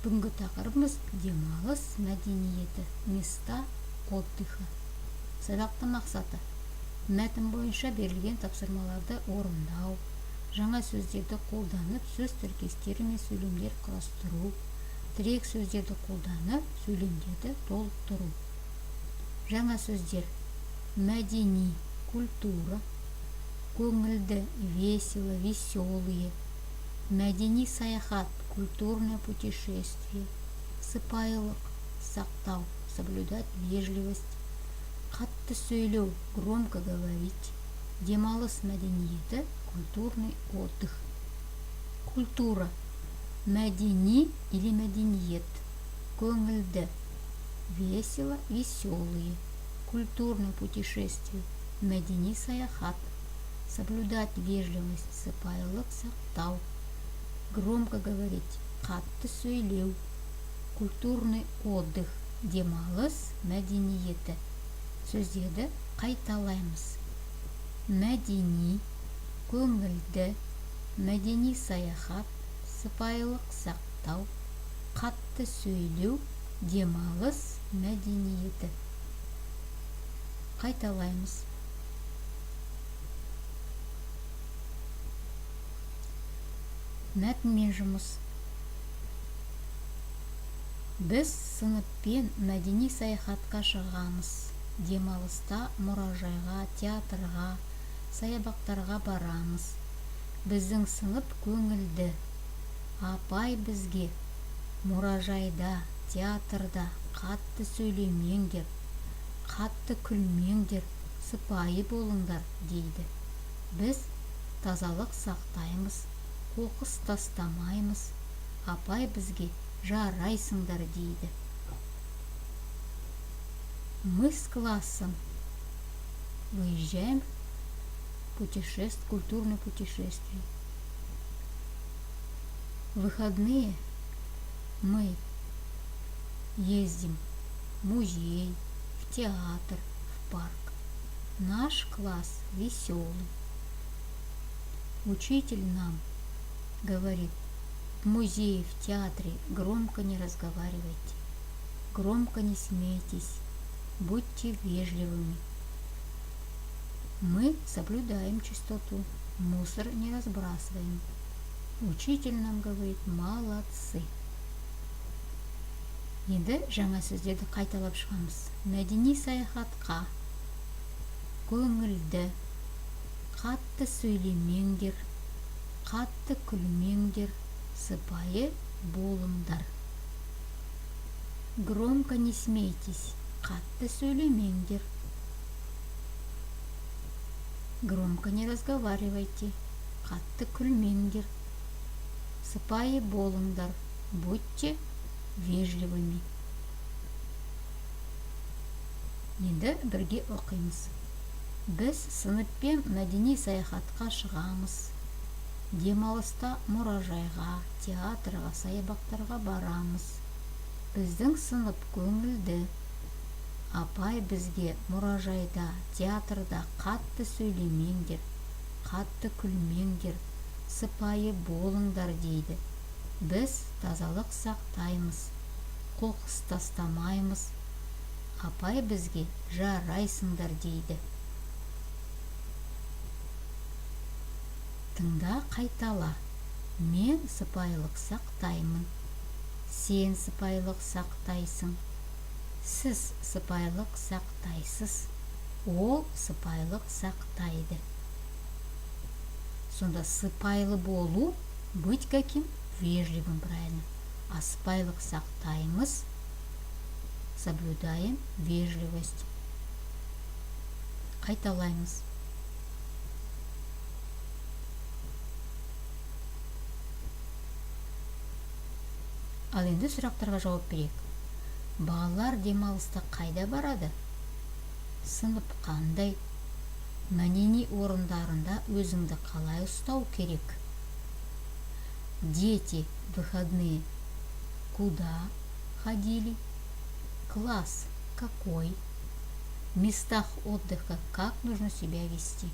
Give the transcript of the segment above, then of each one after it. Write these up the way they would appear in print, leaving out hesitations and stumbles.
Бүгінгі тақырыбымыз демалыс мәдениеті, места отдыха. Сабақтың мақсаты: мәтін бойынша берілген тапсырмаларды орындау, жаңа сөздерді қолданып, сөз тіркестері мен сөйлемдер құрастыру, тірек сөздерді қолданып, сөйлемдерді толықтыру. Жаңа сөздер: мәдени, культура, көңілді, весело, веселые, мәдени саяхат, культурное путешествие, сыпайылық, сақтау, соблюдать вежливость, қатты сөйлеу, громко говорить, демалыс мәдениеті, культурный отдых. Культура: мәдени или мәдениет, көңілді, весело, веселые, культурное путешествие, мәдени саяхат, соблюдать вежливость, сыпайылық, сақтау, громко говорить, қатты сөйлеу, культурный отдых, демалыс мәдениеті. Сөздерді қайталаймыз. Мәдени, көңілді, мәдени саяхат, сыпайылық, сақтау, қатты сөйлеу, демалыс мәдениеті. Қайталаймыз. Мәтінмен жұмыс. Біз сыныппен мәдени саяхатқа шығамыз. Демалыста мұражайға, театрға, саябақтарға барамыз. Біздің сынып көңілді. Апай бізге мұражайда, театрда қатты сөйлемеңдер, қатты күлмеңдер, сыпайы болыңдар дейді. Біз тазалық сақтаймыз, қоқыс тастамаймыз. Апай бізге жарайсыңдар дейді. Мы с классом выезжаем в культурное путешествие. В выходные мы ездим в музей, в театр, в парк. Наш класс веселый. Учитель нам говорит: в музее, в театре громко не разговаривайте, громко не смейтесь, будьте вежливыми. Мы соблюдаем чистоту, мусор не разбрасываем. Учитель нам говорит: молодцы. Енді жаңа сөздерді қайталап шығамыз. Мәдени саяхатқа, көңілді, қатты сөйлемеңдер, қатты күлмеңдер, сыпайы болыңдар. Громко не смейтесь, қатты сөйлемеңдер. Громко не разговаривайте, қатты күлмеңдер. Сыпайы болыңдар, будьте вежливыми. Енді бірге оқимыз. Біз сыныппен мәдени саяхатқа шығамыз. Демалыста мұражайға, театрға, саябақтарға барамыз. Біздің сынып көңілді. Апай бізге мұражайда, театрда қатты сөйлемеңдер, қатты күлмеңдер, сыпайы болыңдар дейді. Біз тазалық сақтаймыз, қоқыс тастамаймыз. Апай бізге жарайсыңдар дейді. Тыңда, қайтала. Мен сыпайылық сақтаймын. Сен сыпайылық сақтайсың. Сіз сыпайылық сақтайсыз. Ол сыпайылық сақтайды. Сонда сыпайлы болу, быть каким? Вежливым, правильно. А сыпайылық сақтаймыз, соблюдаем вежливость. Қайталаймыз. Ал енді сұрақтарға жауап берейік. Балалар демалыста қайда барады? Сынып қандай? Мәдени орындарында өзіңді қалай ұстау керек? Дети в выходные куда ходили? Класс какой? В местах отдыха как нужно себя вести?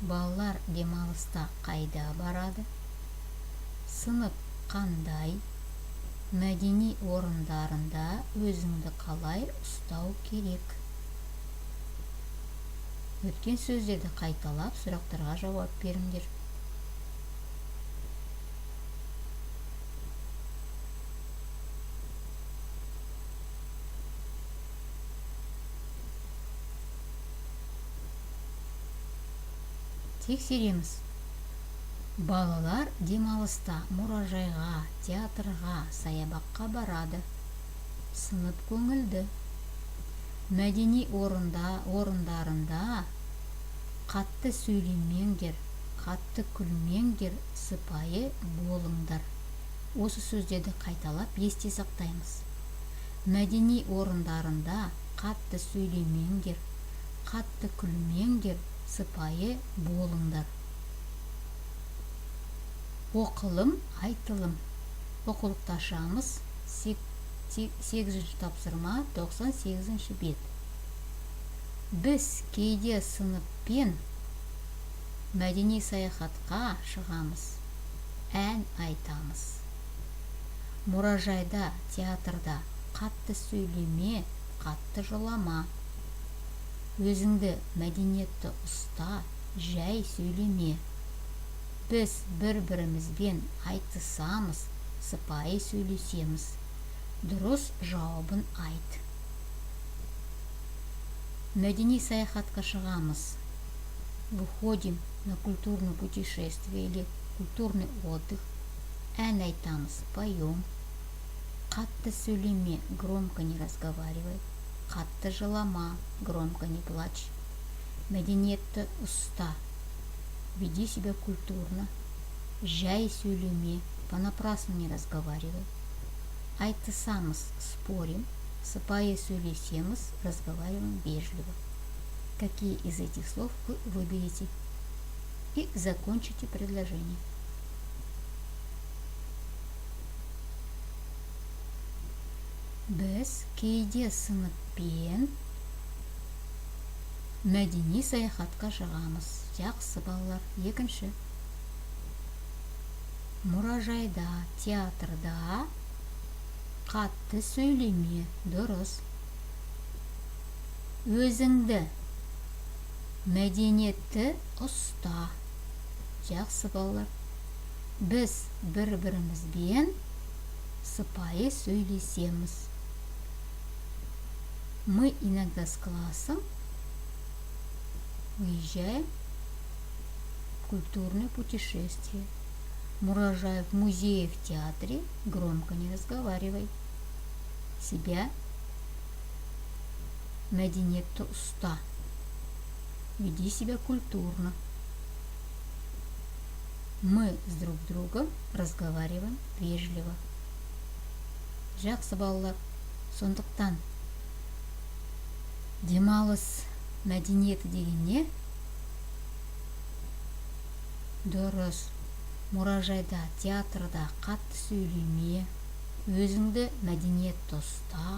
Балалар демалыста қайда барады? Сынып қандай? Мәдени орындарында өзіңді қалай ұстау керек? Өткен сөздерді қайталап, сұрақтарға жауап беріңдер. Тексереміз. Балалар демалыста мұражайға, театрға, саябаққа барады. Сынып көңілді. Мәдени орындарында қатты сөйлемеңдер, қатты күлмеңдер, сыпайы болыңдар. Осы сөздерді қайталап есте сақтаймыз. Мәдени орындарында қатты сөйлемеңдер, қатты күлмеңдер, сыпайы болыңдар. Оқылым, айтылым. Оқулықты ашамыз. 8-ші тапсырма, 98-ші бет. Біз кейде сыныппен мәдени саяхатқа шығамыз, ән айтамыз. Мұражайда, театрда қатты сөйлеме, қатты жылама. Өзіңді мәдениетті ұста, жай сөйлеме. Біз бір-бірімізбен айтысамыз, сыпайы сөйлесеміз. Дұрыс жауабын айт. Мәдени саяхатқа шығамыз. Выходим на культурное путешествие или культурный отдых. Ән айтамыз, поем. Қатты сөйлеме, громко не разговаривай. Қатты жылама, громко не плачь. Мәдениетті ұста. Веди себя культурно. Жай сөйлеме, понапрасну не разговаривай. Айтысамыз, спорим. Сыпайы сөйлесеміз, разговариваем вежливо. Какие из этих слов вы выберете? И закончите предложение. Біз кейде сыныппен мәдени саяхатқа шығамыз. Жақсы балалар. Екінші. Мұражайда, театрда қатты сөйлеме. Дұрыс. Өзіңді мәдениетті ұста. Жақсы балалар. Біз бір-бірімізбен сыпайы сөйлесеміз. Мы иногда с классом уезжаем в культурное путешествие. Мұражай, в музее, в театре. Громко не разговаривай. Себя мәдениетті ұста. Веди себя культурно. Мы с друг другом разговариваем вежливо. Жақсы балалар. Сондықтан демалыс мәдениеті деген не? Дұрыс. Мұражайда, театрда қатты сөйлеме. Өзіңді мәдениетті ұста.